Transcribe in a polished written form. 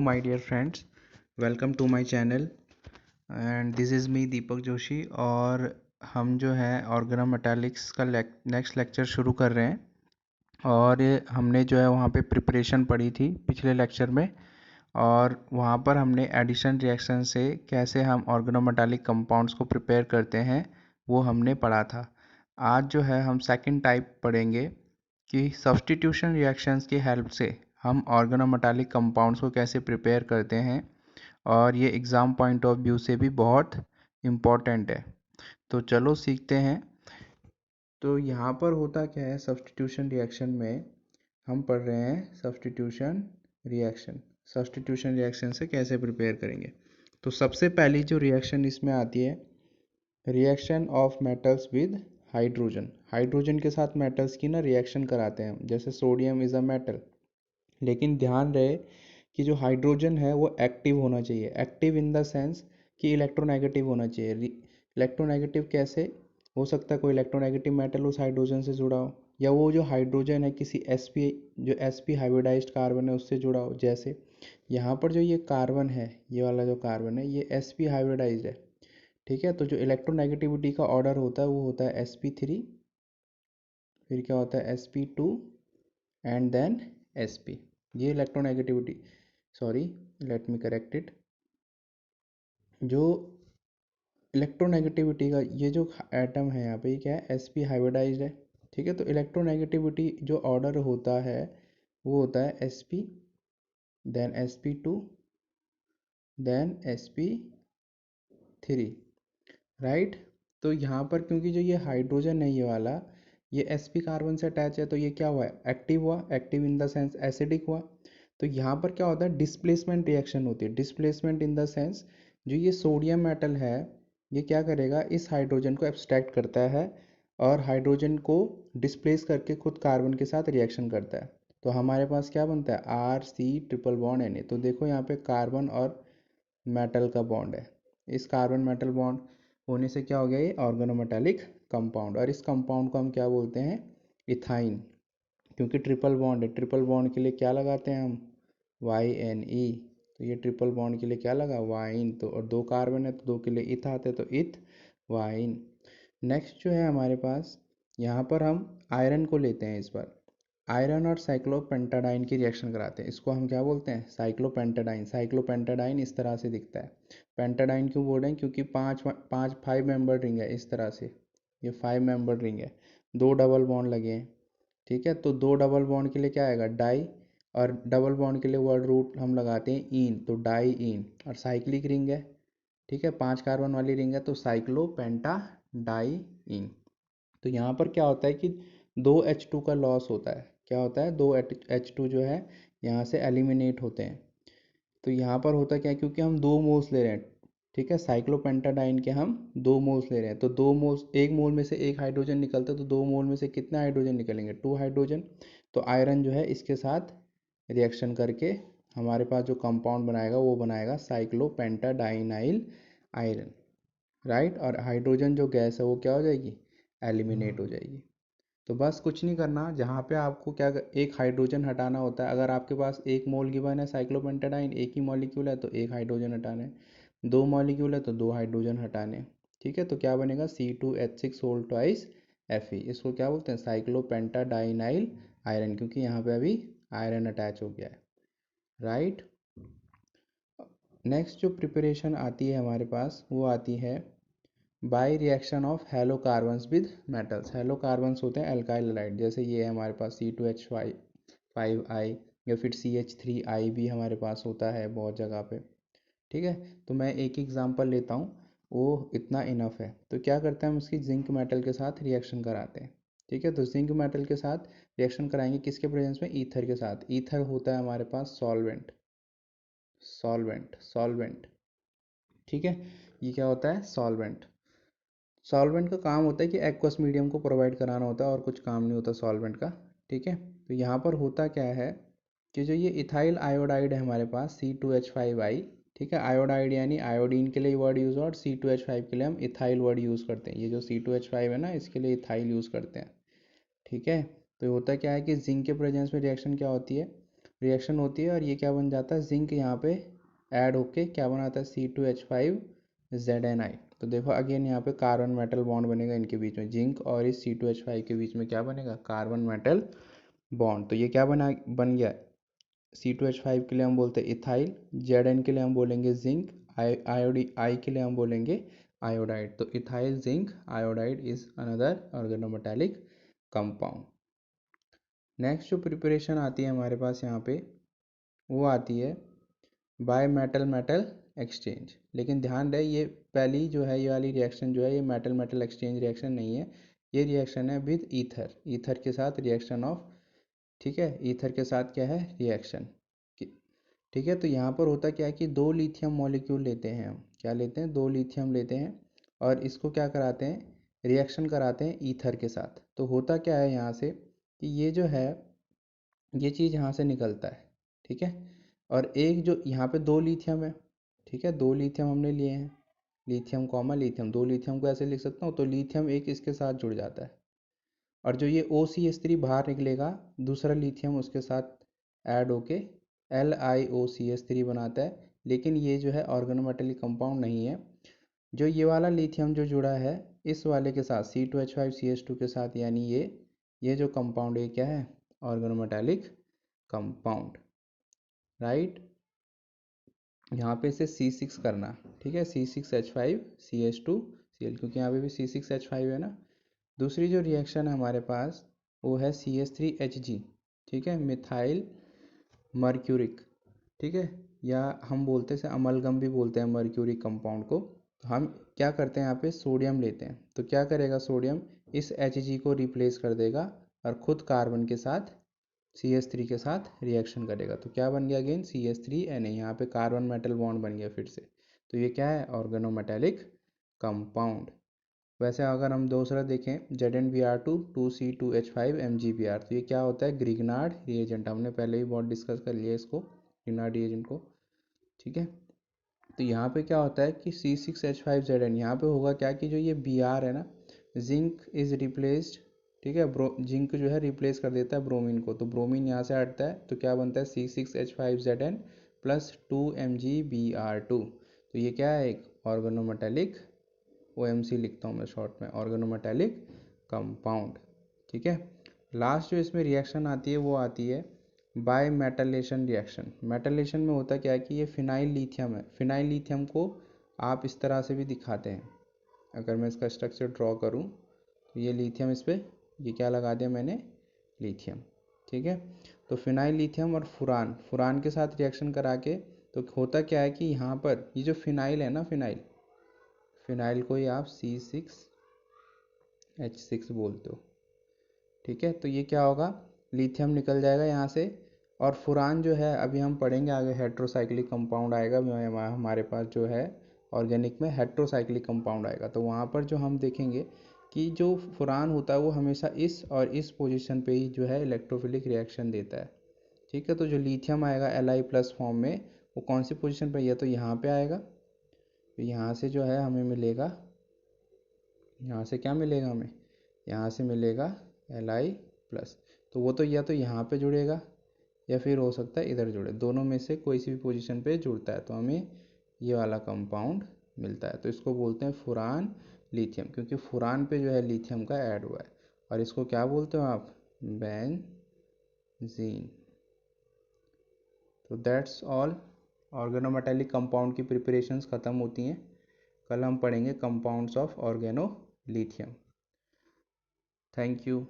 my dear friends, welcome to my channel and this is me Deepak Joshi. और हम जो है ऑर्गेनोमेटालिक्स का नेक्स्ट लेक्चर शुरू कर रहे हैं। और हमने जो है वहाँ पे प्रिपरेशन पढ़ी थी पिछले लेक्चर में, और वहाँ पर हमने एडिशन रिएक्शन से कैसे हम ऑर्गेनोमेटालिक कंपाउंड्स को प्रिपेयर करते हैं वो हमने पढ़ा था। आज जो है हम सेकंड टाइप पढ़ेंगे कि सब्स्टिट्यूशन रिएक्शंस की हेल्प से हम ऑर्गेनोमेटालिक कंपाउंड्स को कैसे प्रिपेयर करते हैं, और ये एग्ज़ाम पॉइंट ऑफ व्यू से भी बहुत इम्पॉर्टेंट है। तो चलो सीखते हैं। तो यहाँ पर होता क्या है, सब्स्टिट्यूशन रिएक्शन में हम पढ़ रहे हैं सब्स्टिट्यूशन रिएक्शन। सब्स्टिट्यूशन रिएक्शन से कैसे प्रिपेयर करेंगे। तो सबसे पहली जो रिएक्शन इसमें आती है, reaction of metals with hydrogen. Hydrogen के साथ मेटल्स की ना रिएक्शन कराते हैं, जैसे सोडियम इज़ अ मेटल। लेकिन ध्यान रहे कि जो हाइड्रोजन है वो एक्टिव होना चाहिए। एक्टिव इन द सेंस कि इलेक्ट्रोनेगेटिव होना चाहिए। इलेक्ट्रोनेगेटिव कैसे हो सकता है, कोई इलेक्ट्रोनेगेटिव मेटल उस हाइड्रोजन से जुड़ा हो, या वो जो हाइड्रोजन है किसी sp हाइब्रिडाइज्ड कार्बन है उससे जुड़ा हो। जैसे यहाँ पर जो ये कार्बन है, ये वाला जो कार्बन है ये sp हाइब्रिडाइज्ड है, ठीक है। तो जो इलेक्ट्रोनेगेटिविटी का ऑर्डर होता है वो होता है sp3, फिर क्या होता है sp2 एंड देन sp। ये electronegativity, sorry let me correct it, जो इलेक्ट्रोनेगेटिविटी का ये जो एटम है यहाँ पे ये क्या है, sp हाइब्रिडाइज्ड है, ठीक है। तो इलेक्ट्रोनेगेटिविटी जो ऑर्डर होता है वो होता है sp, then sp2, then sp3, right. तो यहाँ पर क्योंकि जो ये हाइड्रोजन है ये वाला, ये sp कार्बन से अटैच है, तो ये क्या हुआ, एक्टिव हुआ। Active in the sense acidic हुआ। तो यहाँ पर क्या होता है, डिस्प्लेसमेंट रिएक्शन होती है। डिस्प्लेसमेंट इन द सेंस जो ये सोडियम मेटल है ये क्या करेगा, इस हाइड्रोजन को एब्स्ट्रैक्ट करता है और हाइड्रोजन को डिस्प्लेस करके खुद कार्बन के साथ रिएक्शन करता है। तो हमारे पास क्या बनता है, R C triple bond Na। तो देखो यहाँ पे कार्बन और मेटल का बॉन्ड है। इस कार्बन मेटल बॉन्ड होने से क्या हो गया, ये ऑर्गेनोमेटालिक कंपाउंड। और इस कंपाउंड को हम क्या बोलते हैं, इथाइन, क्योंकि ट्रिपल बॉन्ड है। ट्रिपल बॉन्ड के लिए क्या लगाते हैं हम, YNE। तो ये ट्रिपल बॉन्ड के लिए क्या लगा, वाइन। तो और दो कार्बन है तो दो के लिए इथ आते हैं, तो इथ वाइन। नेक्स्ट जो है हमारे पास, यहाँ पर हम आयरन को लेते हैं। इस बार आयरन और साइक्लोपेंटाडाइन की रिएक्शन कराते हैं। इसको हम क्या बोलते हैं, साइक्लोपेंटाडाइन। साइक्लोपेंटाडाइन इस तरह से दिखता है। पेंटाडाइन क्यों बोल रहे हैं, क्योंकि पांच पांच 5 मेंबर रिंग है इस तरह से, ये 5 मेंबर रिंग है, दो डबल बॉन्ड लगे हैं, ठीक है। तो दो डबल बॉन्ड के लिए क्या आएगा, डाई, और डबल बॉन्ड के लिए वर्ड रूट हम लगाते हैं इन, तो डाई इन। और साइक्लिक रिंग है, ठीक है, 5 कार्बन वाली रिंग है, तो साइक्लो पेंटा डाई इन। तो यहाँ पर क्या होता है कि दो H2 का लॉस होता है। क्या होता है, दो H2 जो है यहाँ से एलिमिनेट होते हैं। तो यहाँ पर होता क्या है, क्योंकि हम दो मोल्स ले रहे हैं, ठीक है, साइक्लोपेंटाडाइन के हम दो मोल्स ले रहे हैं, तो दो मोल्स, एक मोल में से एक हाइड्रोजन निकलता है, तो दो मोल में से कितने हाइड्रोजन निकलेंगे, 2 हाइड्रोजन। तो आयरन जो है इसके साथ रिएक्शन करके हमारे पास जो कंपाउंड बनाएगा वो बनाएगा साइक्लोपेंटाडाइनाइल आयरन, राइट। और हाइड्रोजन जो गैस है वो क्या हो जाएगी, एलिमिनेट हो जाएगी। तो बस कुछ नहीं करना, जहाँ पे आपको क्या एक हाइड्रोजन हटाना होता है। अगर आपके पास एक मोल गिवन है साइक्लोपेंटाडाइन, एक ही मॉलिक्यूल है तो एक हाइड्रोजन हटाना है, दो मॉलिक्यूल है तो दो हाइड्रोजन हटाने हैं, ठीक है। तो क्या बनेगा, C2H6 होल ट्वाइस Fe। इसको क्या बोलते हैं, साइक्लोपेंटाडाइनाइल आयरन, क्योंकि यहाँ पे अभी आयरन अटैच हो गया है, राइट। नेक्स्ट जो प्रिपरेशन आती है हमारे पास वो आती है by reaction of hello carbons with metals. Hello carbons होते हैं एल्काइल हैलाइड, जैसे ये है हमारे पास C2H5I, या फिर CH3I भी हमारे पास होता है बहुत जगह पे, ठीक है। तो मैं एक एग्जांपल लेता हूँ, वो इतना इनफ है। तो क्या करते हैं हम, उसकी जिंक मेटल के साथ रिएक्शन कराते हैं, ठीक है। तो जिंक मेटल के साथ रिएक्शन कराएंगे किसके प्रेजेंस में, ईथर के साथ। ईथर होता है हमारे पास सॉल्वेंट, सॉल्वेंट, ठीक है। ये क्या होता है, सॉल्वेंट। सॉल्वेंट का काम होता है कि एक्वस मीडियम को प्रोवाइड कराना होता है, और कुछ काम नहीं होता सॉल्वेंट का, ठीक है। तो यहाँ पर होता क्या है कि जो ये इथाइल आयोडाइड है हमारे पास C2H5I, ठीक है। आयोडाइड यानी आयोडीन के लिए वर्ड यूज़, और C2H5 के लिए हम इथाइल वर्ड यूज़ करते हैं। ये जो C2H5 है ना, इसके लिए इथाइल यूज़ करते हैं, ठीक है। तो होता क्या है कि जिंक के प्रेजेंस में रिएक्शन क्या होती है, रिएक्शन होती है और ये क्या बन जाता है, जिंक यहाँ पे ऐड होके क्या बनाता है, C2H5ZnI। तो देखो अगेन यहाँ पे कार्बन मेटल बॉन्ड बनेगा इनके बीच में, जिंक और इस C2H5 के बीच में क्या बनेगा, कार्बन मेटल बॉन्ड। तो ये क्या बन गया, C2H5 के लिए हम बोलते हैं इथाइल, Zn के लिए हम बोलेंगे जिंक, आई के लिए हम बोलेंगे आयोडाइड। तो ethyl zinc iodide is another organometallic compound. Next जो प्रिपरेशन आती है हमारे पास यहाँ पे, वो आती है बाय मेटल मेटल एक्सचेंज। लेकिन ध्यान रहे ये पहली जो है, ये वाली रिएक्शन जो है, ये मेटल मेटल एक्सचेंज रिएक्शन नहीं है, ये रिएक्शन है विद ईथर, ईथर के साथ रिएक्शन ऑफ, ठीक है, ईथर के साथ क्या है, रिएक्शन। ठीक है, तो यहाँ पर होता क्या है कि दो लिथियम मॉलिक्यूल लेते हैं हम, क्या लेते हैं, दो लिथियम लेते हैं और इसको क्या कराते हैं, रिएक्शन कराते हैं ईथर के साथ। तो होता क्या है यहाँ से कि ये जो है, ये चीज़ यहाँ से निकलता है, ठीक है, और एक जो यहाँ पे दो लिथियम है, ठीक है, दो लिथियम हमने लिए हैं, लिथियम कॉमा लिथियम, दो लिथियम को ऐसे लिख सकता हूँ, तो लिथियम एक इसके साथ जुड़ जाता है और जो ये OCH3 बाहर निकलेगा, दूसरा लिथियम उसके साथ ऐड होके LiOCH3 बनाता है। लेकिन ये जो है ऑर्गेनोमेटेलिक कंपाउंड नहीं है। जो ये वाला लिथियम जो जुड़ा है इस वाले के साथ C2H5CH2 के साथ, यानी ये जो कंपाउंड है क्या है, ऑर्गेनोमेटेलिक कंपाउंड, राइट। यहाँ पे इसे C6 करना, ठीक है, C6H5CH2Cl, क्योंकि यहाँ पे भी C6H5 है ना। दूसरी जो रिएक्शन है हमारे पास वो है CH3Hg, ठीक है, मिथाइल मर्क्यूरिक, ठीक है, या हम बोलते हैं अमलगम भी बोलते हैं मर्क्यूरिक कंपाउंड को। तो हम क्या करते हैं, यहाँ पे सोडियम लेते हैं, तो क्या करेगा सोडियम, इस Hg को रिप्लेस कर देगा और खुद कार्बन के साथ CH3 के साथ रिएक्शन करेगा। तो क्या बन गया अगेन, CH3Na, यहाँ पे कार्बन मेटल बॉन्ड बन गया फिर से। तो ये क्या है, ऑर्गेनोमेटेलिक कंपाउंड। वैसे अगर हम दूसरा देखें, ZnBr2 2C2H5MgBr, तो ये क्या होता है, ग्रिग्नार्ड रिएजेंट। हमने पहले ही बहुत डिस्कस कर लिया इसको, ग्रिग्नार्ड रिएजेंट को, ठीक है। तो यहाँ पे क्या होता है कि C6H5Zn, यहाँ पे होगा क्या कि जो ये Br है ना, जिंक इज रिप्लेस्ड, ठीक है, जिंक जो है रिप्लेस कर देता है ब्रोमीन को, तो ब्रोमीन यहाँ से हटता है तो क्या बनता है C6H5Zn प्लस 2MgBr2। तो ये क्या है, एक ऑर्गेनोमेटेलिक, OMC लिखता हूँ मैं शॉर्ट में, ऑर्गेनोमेटेलिक कंपाउंड, ठीक है। लास्ट जो इसमें रिएक्शन आती है वो आती है बाय मेटलेशन रिएक्शन। मेटलेशन में होता क्या है कि ये फिनाइल लिथियम है, फिनाइल लिथियम को आप इस तरह से भी दिखाते हैं। अगर मैं इसका स्ट्रक्चर ड्रॉ करूँ तो ये लिथियम, इस पर ये क्या लगा दिया मैंने, लिथियम, ठीक है। तो फिनाइल लिथियम और फुरान, फुरान के साथ रिएक्शन करा के, तो होता क्या है कि यहाँ पर ये जो फिनाइल है ना, फिनाइल को ही आप C6H6 बोलते हो, ठीक है। तो ये क्या होगा, लिथियम निकल जाएगा यहाँ से, और फुरान जो है अभी हम पढ़ेंगे आगे, हेट्रोसाइक्लिक कंपाउंड आएगा हमारे पास जो है ऑर्गेनिक में, हेट्रोसाइक्लिक कंपाउंड आएगा। तो वहाँ पर जो हम देखेंगे कि जो फुरान होता है वो हमेशा इस और इस पोजीशन पे ही जो है इलेक्ट्रोफिलिक रिएक्शन देता है, ठीक है। तो जो लिथियम आएगा Li+ फॉर्म में, वो कौन सी पोजीशन पे, ये तो यहाँ पे आएगा, तो यहाँ से जो है हमें मिलेगा, यहाँ से क्या मिलेगा हमें, यहाँ से मिलेगा Li+। तो वो तो या तो यहाँ पे जुड़ेगा या फिर हो सकता है इधर जुड़े, दोनों में से कोई सी भी पोजीशन पे जुड़ता है, तो हमें ये वाला कंपाउंड मिलता है। तो इसको बोलते हैं फुरान लिथियम, क्योंकि फुरान पे जो है लिथियम का ऐड हुआ है। और इसको क्या बोलते हो आप, बेंजीन। तो दैट्स ऑल, ऑर्गेनोमेटेलिक कंपाउंड की प्रिपरेशंस ख़त्म होती हैं। कल हम पढ़ेंगे compounds of organo lithium. Thank you.